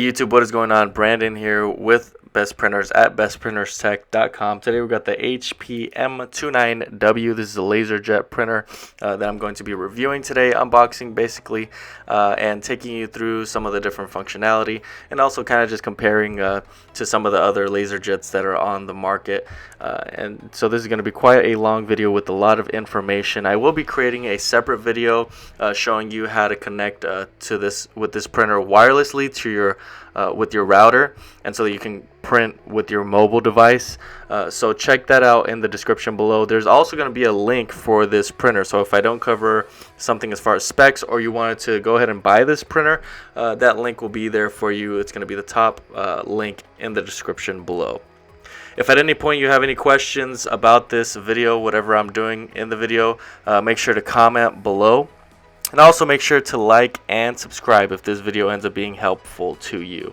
YouTube, what is going on? Brandon here with Best Printers at bestprinterstech.com. Today we've got the HP M29W. This is a laser jet printer that I'm going to be reviewing today, unboxing basically, and taking you through some of the different functionality, and also kind of just comparing to some of the other laser jets that are on the market. And so this is going to be quite a long video with a lot of information. I will be creating a separate video showing you how to connect with this printer wirelessly to your with your router, and so that you can print with your mobile device. So check that out in the description below. There's also going to be a link for this printer, so if I don't cover something as far as specs, or you wanted to go ahead and buy this printer, that link will be there for you. It's going to be the top link in the description below. If at any point you have any questions about this video, whatever I'm doing in the video, make sure to comment below. And also make sure to like and subscribe if this video ends up being helpful to you.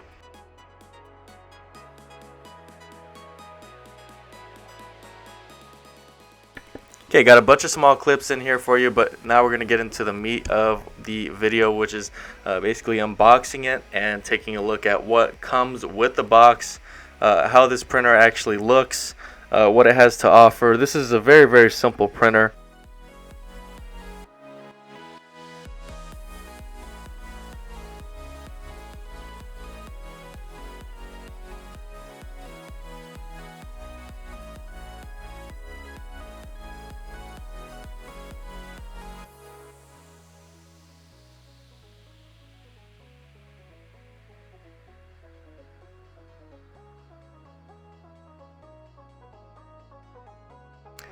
Okay, got a bunch of small clips in here for you, but now we're going to get into the meat of the video, which is basically unboxing it and taking a look at what comes with the box, how this printer actually looks, what it has to offer. This is a very, very simple printer.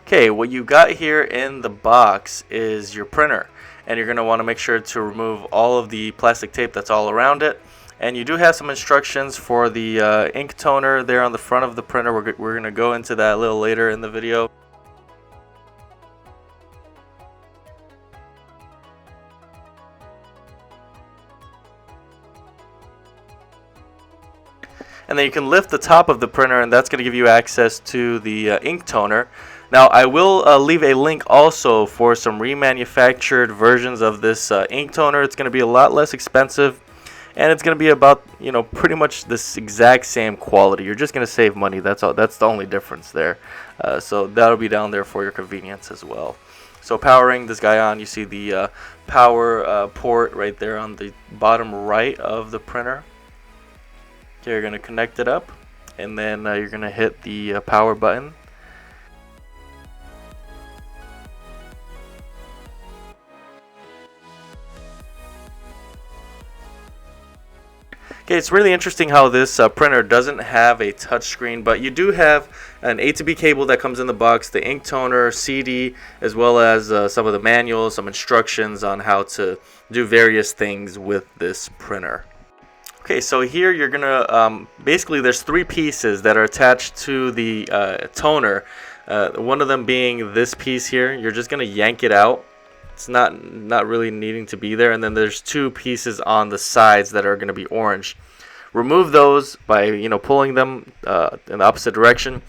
Okay, what you got here in the box is your printer, and you're going to want to make sure to remove all of the plastic tape that's all around it. And you do have some instructions for the ink toner there on the front of the printer. We're going to go into that a little later in the video. And then you can lift the top of the printer, and that's going to give you access to the ink toner. Now, I will leave a link also for some remanufactured versions of this ink toner. It's going to be a lot less expensive, and it's going to be about, pretty much this exact same quality. You're just going to save money. That's all. That's the only difference there. So that'll be down there for your convenience as well. So powering this guy on, you see the power port right there on the bottom right of the printer. Okay, you're going to connect it up, and then you're going to hit the power button. Okay, it's really interesting how this printer doesn't have a touchscreen, but you do have an A to B cable that comes in the box, the ink toner, CD, as well as some of the manuals, some instructions on how to do various things with this printer. Okay, so here you're gonna basically there's three pieces that are attached to the toner. One of them being this piece here. You're just gonna yank it out. It's not really needing to be there. And then there's two pieces on the sides that are going to be orange. Remove those by pulling them in the opposite direction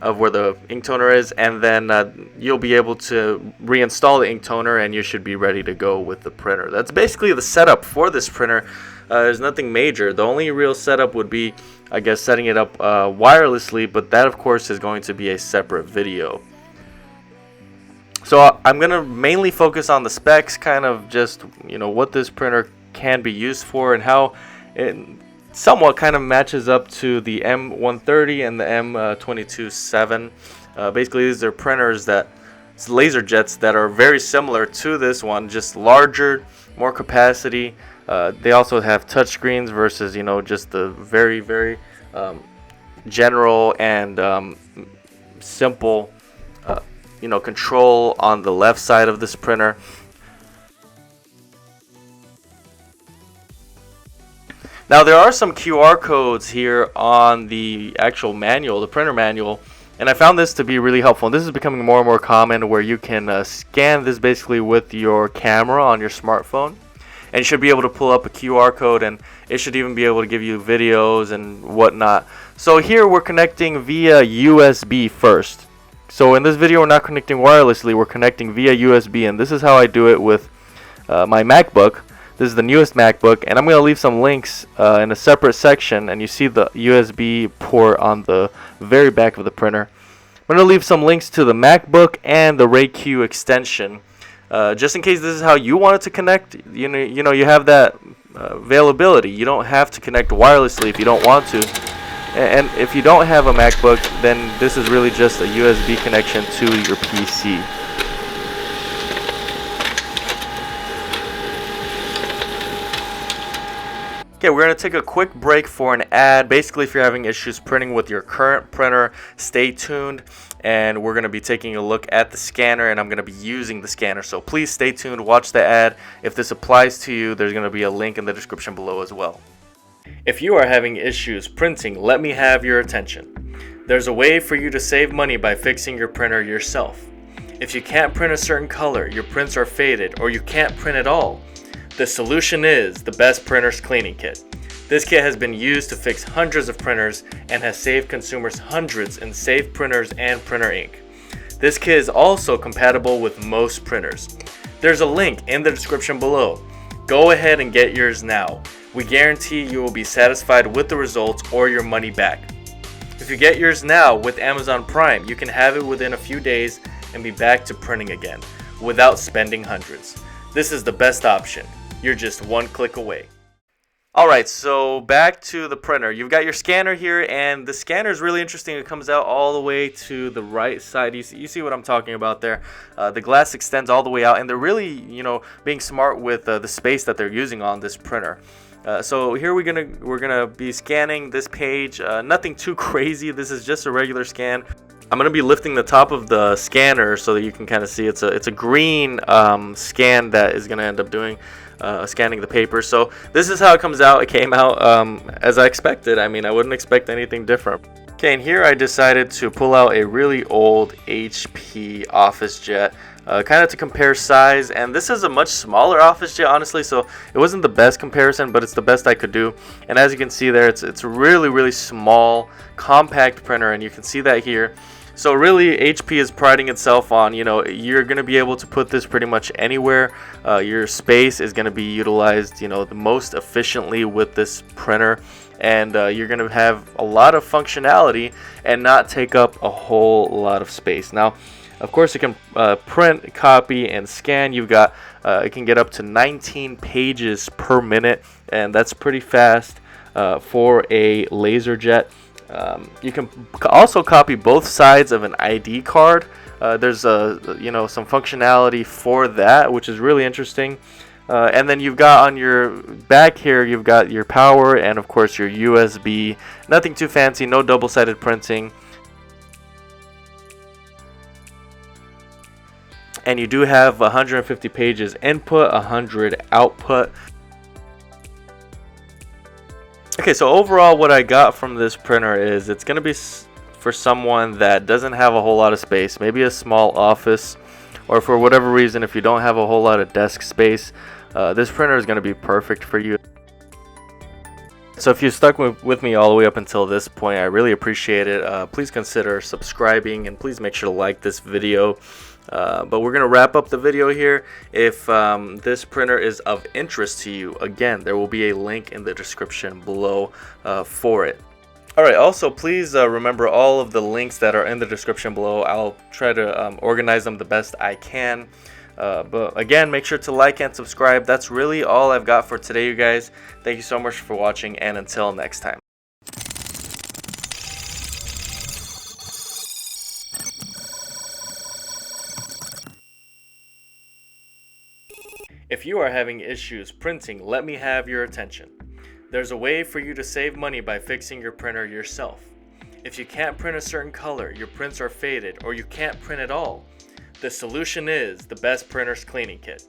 of where the ink toner is, and then you'll be able to reinstall the ink toner, and you should be ready to go with the printer. That's basically the setup for this printer. There's nothing major. The only real setup would be, I guess, setting it up wirelessly, but that of course is going to be a separate video. So I'm going to mainly focus on the specs, kind of just, what this printer can be used for and how it somewhat kind of matches up to the M130 and the M22W. Basically, these are printers it's laser jets that are very similar to this one, just larger, more capacity. They also have touchscreens versus, just the very, very general and simple control on the left side of this printer. Now there are some QR codes here on the actual manual, the printer manual, and I found this to be really helpful. And this is becoming more and more common, where you can scan this basically with your camera on your smartphone, and you should be able to pull up a QR code, and it should even be able to give you videos and whatnot. So here we're connecting via USB first. So in this video, we're not connecting wirelessly, we're connecting via USB, and this is how I do it with my MacBook. This is the newest MacBook, and I'm going to leave some links in a separate section, and you see the USB port on the very back of the printer. I'm going to leave some links to the MacBook and the RayQ extension, just in case this is how you want it to connect. You know, you have that availability. You don't have to connect wirelessly if you don't want to. And if you don't have a MacBook, then this is really just a USB connection to your PC. Okay, we're going to take a quick break for an ad. Basically, if you're having issues printing with your current printer, stay tuned. And we're going to be taking a look at the scanner, and I'm going to be using the scanner. So please stay tuned, watch the ad. If this applies to you, there's going to be a link in the description below as well. If you are having issues printing, let me have your attention. There's a way for you to save money by fixing your printer yourself. If you can't print a certain color, your prints are faded, or you can't print at all, the solution is the Best Printers Cleaning Kit. This kit has been used to fix hundreds of printers and has saved consumers hundreds in saved printers and printer ink. This kit is also compatible with most printers. There's a link in the description below. Go ahead and get yours now. We guarantee you will be satisfied with the results or your money back. If you get yours now with Amazon Prime, you can have it within a few days and be back to printing again without spending hundreds. This is the best option. You're just one click away. Alright, so back to the printer. You've got your scanner here, and the scanner is really interesting. It comes out all the way to the right side. You see what I'm talking about there. The glass extends all the way out, and they're really, being smart with the space that they're using on this printer. So here we're gonna be scanning this page. Nothing too crazy. This is just a regular scan. I'm gonna be lifting the top of the scanner so that you can kind of see it's a green scan that is gonna end up doing scanning the paper. So this is how it comes out. It came out as I expected. I mean, I wouldn't expect anything different. Okay, and here I decided to pull out a really old HP Office Jet, kind of to compare size. And this is a much smaller Office Jet, honestly, so it wasn't the best comparison, but it's the best I could do. And as you can see there, it's a really, really small, compact printer, and you can see that here. So really, HP is priding itself on, you're going to be able to put this pretty much anywhere. Your space is going to be utilized, the most efficiently with this printer. And you're going to have a lot of functionality and not take up a whole lot of space. Now, of course, you can print, copy, and scan. You've got, it can get up to 19 pages per minute, and that's pretty fast for a LaserJet. You can also copy both sides of an ID card. There's some functionality for that, which is really interesting. And then you've got on your back here, you've got your power and of course your USB. Nothing too fancy, no double-sided printing. And you do have 150 pages input, 100 output. Okay, so overall what I got from this printer is it's going to be for someone that doesn't have a whole lot of space, maybe a small office, or for whatever reason if you don't have a whole lot of desk space, this printer is going to be perfect for you. So if you stuck with me all the way up until this point, I really appreciate it. Please consider subscribing and please make sure to like this video. But we're going to wrap up the video here. If this printer is of interest to you, again, there will be a link in the description below for it. Alright, also please remember all of the links that are in the description below. I'll try to organize them the best I can. But again, make sure to like and subscribe. That's really all I've got for today, you guys. Thank you so much for watching, and until next time. If you are having issues printing, let me have your attention. There's a way for you to save money by fixing your printer yourself. If you can't print a certain color, your prints are faded, or you can't print at all, the solution is the Best Printers Cleaning Kit.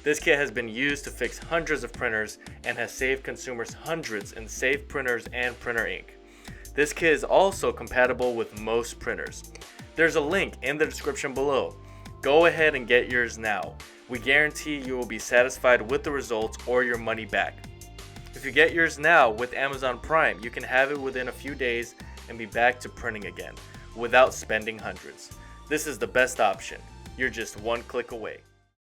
This kit has been used to fix hundreds of printers and has saved consumers hundreds in saved printers and printer ink. This kit is also compatible with most printers. There's a link in the description below. Go ahead and get yours now. We guarantee you will be satisfied with the results or your money back. If you get yours now with Amazon Prime, you can have it within a few days and be back to printing again without spending hundreds. This is the best option. You're just one click away.